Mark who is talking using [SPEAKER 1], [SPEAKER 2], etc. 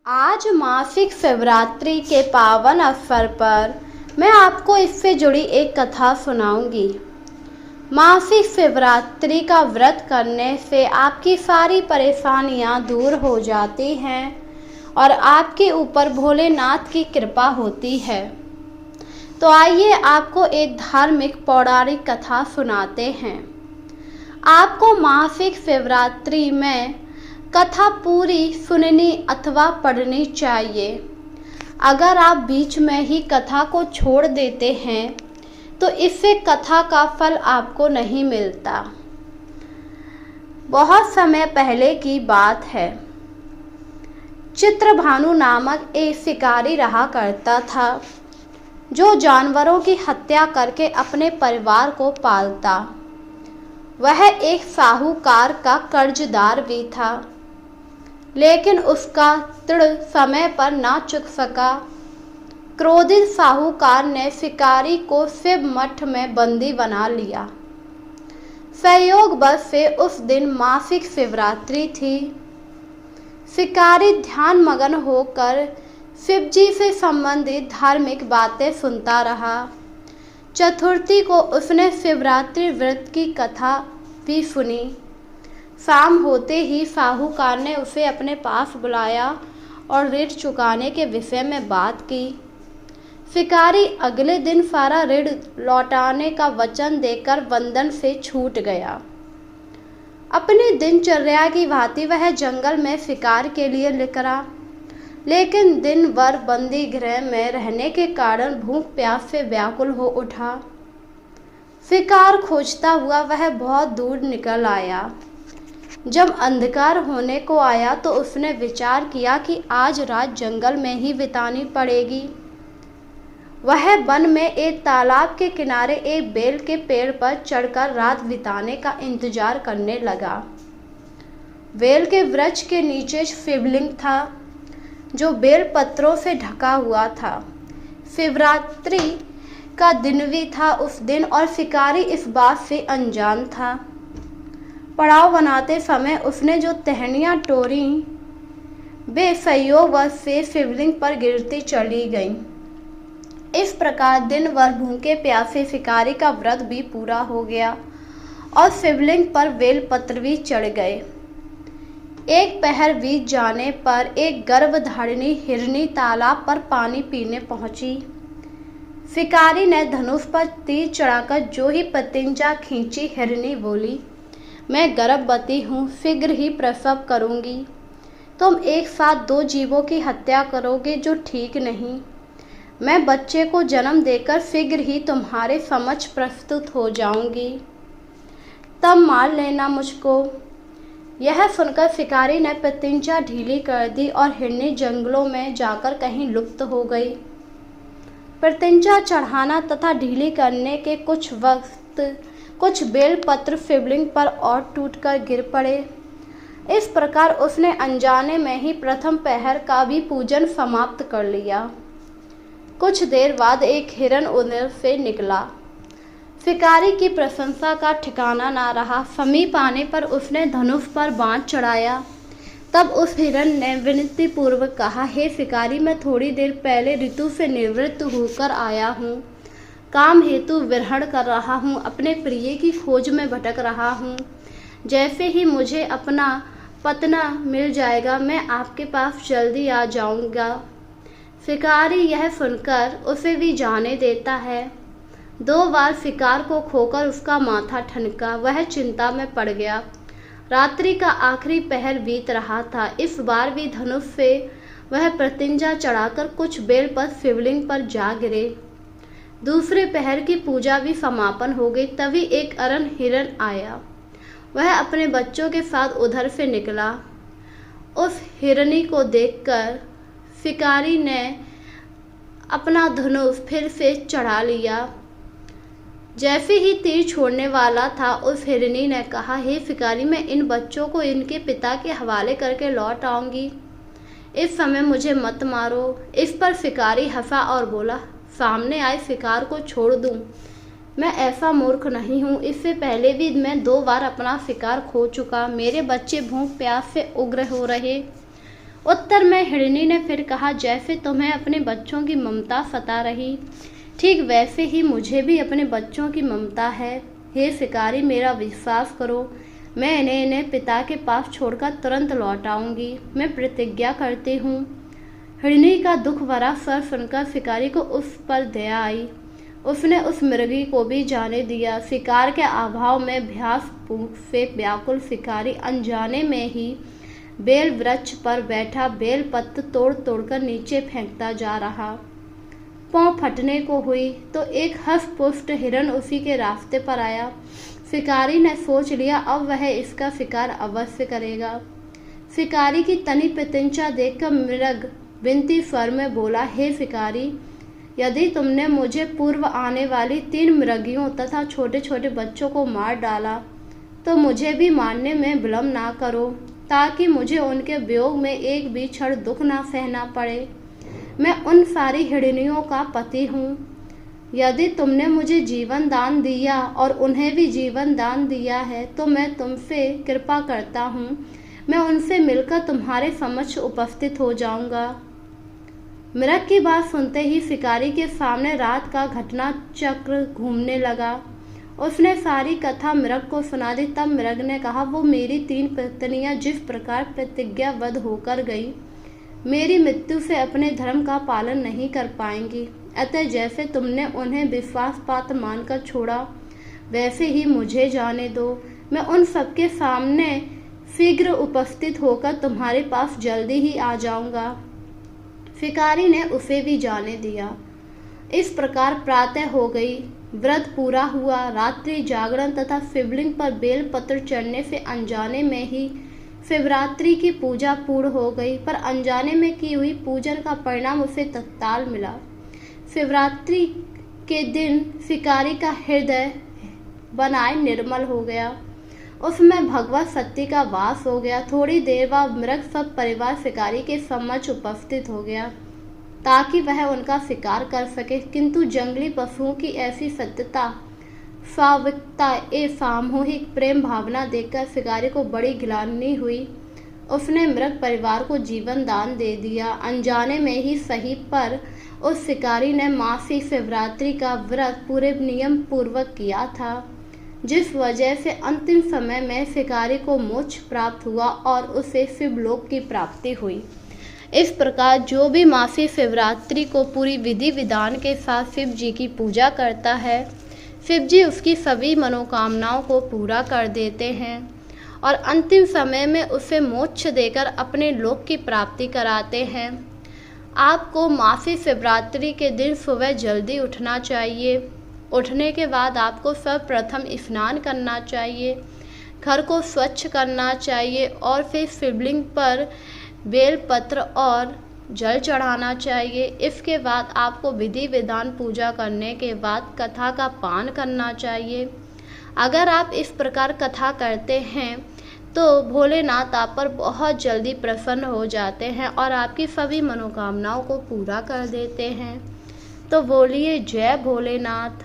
[SPEAKER 1] आज मासिक शिवरात्रि के पावन अवसर पर मैं आपको इससे जुड़ी एक कथा सुनाऊंगी। मासिक शिवरात्रि का व्रत करने से आपकी सारी परेशानियां दूर हो जाती हैं और आपके ऊपर भोलेनाथ की कृपा होती है। तो आइए आपको एक धार्मिक पौराणिक कथा सुनाते हैं। आपको मासिक शिवरात्रि में कथा पूरी सुननी अथवा पढ़नी चाहिए। अगर आप बीच में ही कथा को छोड़ देते हैं तो इससे कथा का फल आपको नहीं मिलता। बहुत समय पहले की बात है। चित्रभानु नामक एक शिकारी रहा करता था जो जानवरों की हत्या करके अपने परिवार को पालता। वह एक साहूकार का कर्जदार भी था, लेकिन उसका ऋण समय पर ना चुक सका। क्रोधित साहूकार ने शिकारी को शिव मठ में बंदी बना लिया। संयोगवश से उस दिन मासिक शिवरात्रि थी। शिकारी ध्यान मगन होकर शिव जी से संबंधित धार्मिक बातें सुनता रहा। चतुर्थी को उसने शिवरात्रि व्रत की कथा भी सुनी। शाम होते ही साहूकार ने उसे अपने पास बुलाया और ऋण चुकाने के विषय में बात की। शिकारी अगले दिन सारा ऋण लौटाने का वचन देकर बंधन से छूट गया। अपनी दिनचर्या की भांति वह जंगल में शिकार के लिए निकला, लेकिन दिन भर बंदी गृह में रहने के कारण भूख प्यास से व्याकुल हो उठा। शिकार खोजता हुआ वह बहुत दूर निकल आया। जब अंधकार होने को आया तो उसने विचार किया कि आज रात जंगल में ही बितानी पड़ेगी। वह वन में एक तालाब के किनारे एक बेल के पेड़ पर चढ़कर रात बिताने का इंतजार करने लगा। बेल के वृक्ष के नीचे शिवलिंग था जो बेल पत्रों से ढका हुआ था। शिवरात्रि का दिन भी था उस दिन और शिकारी इस बात से अनजान था। पड़ाव बनाते समय उसने जो टहनियाँ तोड़ी वे संयोगवश से शिवलिंग पर गिरती चली गईं। इस प्रकार दिन भर भूखे प्यासे शिकारी का व्रत भी पूरा हो गया और शिवलिंग पर बेलपत्र भी चढ़ गए। एक पहर बीत जाने पर एक गर्भधारिणी हिरनी तालाब पर पानी पीने पहुंची। शिकारी ने धनुष पर तीर चढ़ाकर जो ही प्रतिज्ञा खींची, हिरनी बोली, मैं गर्भवती हूँ, शीघ्र ही प्रसव करूँगी। तुम एक साथ दो जीवों की हत्या करोगे जो ठीक नहीं। मैं बच्चे को जन्म देकर शीघ्र ही तुम्हारे समक्ष प्रस्तुत हो जाऊँगी, तब मार लेना मुझको। यह सुनकर शिकारी ने प्रतिज्ञा ढीली कर दी और हिरनी जंगलों में जाकर कहीं लुप्त हो गई। प्रतिज्ञा चढ़ाना तथा ढीली करने के कुछ वक्त कुछ बेलपत्र शिवलिंग पर और टूटकर गिर पड़े। इस प्रकार उसने अनजाने में ही प्रथम पहर का भी पूजन समाप्त कर लिया। कुछ देर बाद एक हिरण उधर से निकला। शिकारी की प्रशंसा का ठिकाना ना रहा। समीप आने पर उसने धनुष पर बाण चढ़ाया। तब उस हिरण ने विनती पूर्वक कहा, हे शिकारी, मैं थोड़ी देर पहले ऋतु से निवृत्त होकर आया हूँ। काम हेतु विहरण कर रहा हूँ, अपने प्रिय की खोज में भटक रहा हूँ। जैसे ही मुझे अपना पतना मिल जाएगा मैं आपके पास जल्दी आ जाऊँगा। शिकारी यह सुनकर उसे भी जाने देता है। 2 बार शिकार को खोकर उसका माथा ठनका। वह चिंता में पड़ गया। रात्रि का आखिरी पहर बीत रहा था। इस बार भी धनुष से वह प्रतिज्ञा चढ़ाकर कुछ बेल पर शिवलिंग पर जा गिरे। दूसरे पहर की पूजा भी समापन हो गई। तभी एक अरण हिरण आया। वह अपने बच्चों के साथ उधर से निकला। उस हिरनी को देखकर शिकारी ने अपना धनुष फिर से चढ़ा लिया। जैसे ही तीर छोड़ने वाला था उस हिरनी ने कहा, हे शिकारी, मैं इन बच्चों को इनके पिता के हवाले करके लौट आऊँगी। इस समय मुझे मत मारो। इस पर शिकारी हंसा और बोला, सामने आए शिकार को छोड़ दूं? मैं ऐसा मूर्ख नहीं हूँ। इससे पहले भी मैं 2 बार अपना शिकार खो चुका। मेरे बच्चे भूख प्यास से उग्र हो रहे उत्तर में हिरनी ने फिर कहा, जैसे तुम्हें अपने बच्चों की ममता सता रही, ठीक वैसे ही मुझे भी अपने बच्चों की ममता है। हे शिकारी, मेरा विश्वास करो, मैं इन्हें पिता के पास छोड़कर तुरंत लौट आऊंगी। मैं प्रतिज्ञा करती हूँ। हिरनी का दुख भरा स्वर सुनकर शिकारी को उस पर दया आई। उसने उस मृगी को भी जाने दिया। शिकार के अभाव में भ्यास भूख से व्याकुल शिकारी अनजाने में ही बेल वृक्ष पर बैठा बेल पत्र तोड़ तोड़कर नीचे फेंकता जा रहा। पाँव फटने को हुई तो एक हष्ट-पुष्ट हिरन उसी के रास्ते पर आया। शिकारी ने सोच लिया, अब वह इसका शिकार अवश्य करेगा। शिकारी की तनी प्रत्यंचा देखकर मृग विनती स्वर में बोला, हे शिकारी, यदि तुमने मुझे पूर्व आने वाली 3 मृगियों तथा छोटे छोटे बच्चों को मार डाला तो मुझे भी मारने में विलम्ब ना करो, ताकि मुझे उनके वियोग में एक भी क्षण दुख ना सहना पड़े। मैं उन सारी हिरनियों का पति हूँ। यदि तुमने मुझे जीवन दान दिया और उन्हें भी जीवन दान दिया है तो मैं तुमसे कृपा करता हूँ, मैं उनसे मिलकर तुम्हारे समक्ष उपस्थित हो जाऊंगा। मृग की बात सुनते ही शिकारी के सामने रात का घटना चक्र घूमने लगा। उसने सारी कथा मृग को सुना दी। तब मृग ने कहा, वो मेरी 3 पत्नियां जिस प्रकार प्रतिज्ञाबद्ध होकर गई, मेरी मृत्यु से अपने धर्म का पालन नहीं कर पाएंगी। अतः जैसे तुमने उन्हें विश्वासपात्र मानकर छोड़ा, वैसे ही मुझे जाने दो। मैं उन सबके सामने शीघ्र उपस्थित होकर तुम्हारे पास जल्दी ही आ जाऊंगा। शिकारी ने उसे भी जाने दिया। इस प्रकार प्रातः हो गई। व्रत पूरा हुआ। रात्रि जागरण तथा शिवलिंग पर बेल पत्र चढ़ने से अनजाने में ही शिवरात्रि की पूजा पूर्ण हो गई, पर अनजाने में की हुई पूजन का परिणाम उसे तत्काल मिला। शिवरात्रि के दिन शिकारी का हृदय बनाए निर्मल हो गया। उसमें भगवत शक्ति का वास हो गया। थोड़ी देर बाद मृग सब परिवार शिकारी के समक्ष उपस्थित हो गया ताकि वह उनका शिकार कर सके, किंतु जंगली पशुओं की ऐसी सत्यता, स्वाभाविकता एवं सामूहिक प्रेम भावना देखकर शिकारी को बड़ी ग्लानि हुई। उसने मृग परिवार को जीवन दान दे दिया। अनजाने में ही सही, पर उस शिकारी ने मासी शिवरात्रि का व्रत पूरे नियम पूर्वक किया था, जिस वजह से अंतिम समय में शिकारी को मोक्ष प्राप्त हुआ और उसे शिवलोक की प्राप्ति हुई। इस प्रकार जो भी मासी शिवरात्रि को पूरी विधि विधान के साथ शिव जी की पूजा करता है, शिव जी उसकी सभी मनोकामनाओं को पूरा कर देते हैं और अंतिम समय में उसे मोक्ष देकर अपने लोक की प्राप्ति कराते हैं। आपको मासी शिवरात्रि के दिन सुबह जल्दी उठना चाहिए। उठने के बाद आपको सर्वप्रथम स्नान करना चाहिए, घर को स्वच्छ करना चाहिए और फिर शिवलिंग पर बेलपत्र और जल चढ़ाना चाहिए। इसके बाद आपको विधि विधान पूजा करने के बाद कथा का पान करना चाहिए। अगर आप इस प्रकार कथा करते हैं तो भोलेनाथ आप पर बहुत जल्दी प्रसन्न हो जाते हैं और आपकी सभी मनोकामनाओं को पूरा कर देते हैं। तो बोलिए जय भोलेनाथ।